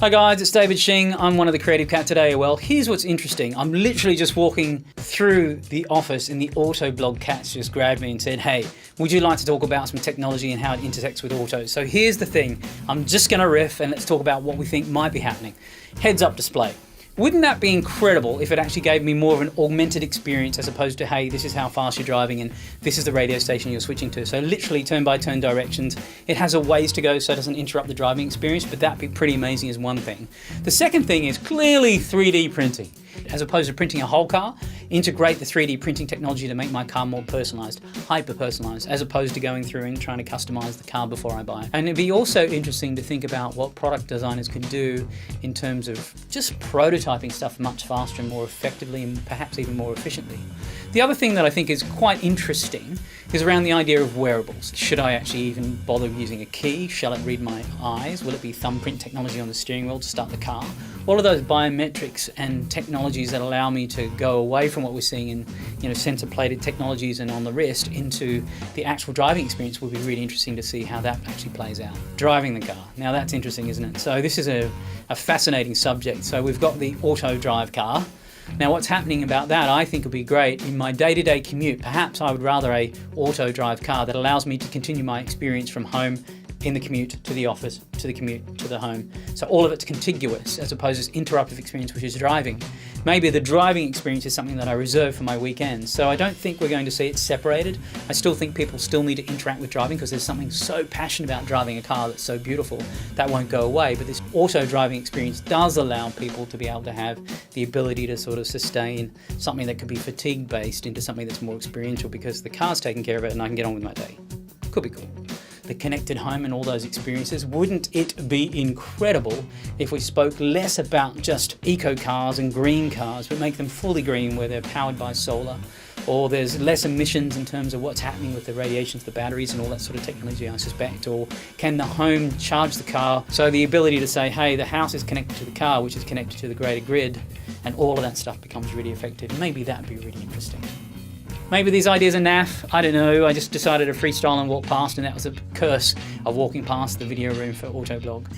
Hi guys, it's David Shing. I'm one of the creative cats at AOL. Here's what's interesting. I'm literally just walking through the office and the auto blog cats just grabbed me and said, hey, would you like to talk about some technology and how it intersects with auto? So here's the thing. I'm just going to riff and let's talk about what we think might be happening. Heads-up display. Wouldn't that be incredible if it actually gave me more of an augmented experience as opposed to, hey, this is how fast you're driving and this is the radio station you're switching to. So literally turn-by-turn directions. It has a ways to go so it doesn't interrupt the driving experience, but that'd be pretty amazing as one thing. The second thing is clearly 3D printing. As opposed to printing a whole car, integrate the 3D printing technology to make my car more personalized, hyper-personalized, as opposed to going through and trying to customize the car before I buy it. And it'd be also interesting to think about what product designers can do in terms of just prototyping stuff much faster and more effectively and perhaps even more efficiently. The other thing that I think is quite interesting is around the idea of wearables. Should I actually even bother using a key? Shall it read my eyes? Will it be thumbprint technology on the steering wheel to start the car? All of those biometrics and technologies that allow me to go away from what we're seeing in sensor-plated technologies and on the wrist into the actual driving experience will be really interesting to see how that actually plays out. Driving the car. Now that's interesting, isn't it? So this is a fascinating subject. So we've got the auto drive car. Now what's happening about that I think would be great in my day-to-day commute. Perhaps I would rather a auto drive car that allows me to continue my experience from home in the commute to the office, to the commute to the home. So all of it's contiguous as opposed to this interruptive experience which is driving. Maybe the driving experience is something that I reserve for my weekends. So I don't think we're going to see it separated. I still think people still need to interact with driving because there's something so passionate about driving a car that's so beautiful that won't go away. But this auto driving experience does allow people to be able to have the ability to sort of sustain something that could be fatigue based into something that's more experiential because the car's taking care of it and I can get on with my day. Could be cool. The connected home and all those experiences. Wouldn't it be incredible if we spoke less about just eco cars and green cars, but make them fully green where they're powered by solar, or there's less emissions in terms of what's happening with the radiations, the batteries and all that sort of technology, I suspect, or can the home charge the car? So the ability to say, hey, the house is connected to the car, which is connected to the greater grid, and all of that stuff becomes really effective. Maybe that'd be really interesting. Maybe these ideas are naff, I don't know, I just decided to freestyle and walk past and that was a curse of walking past the video room for Autoblog.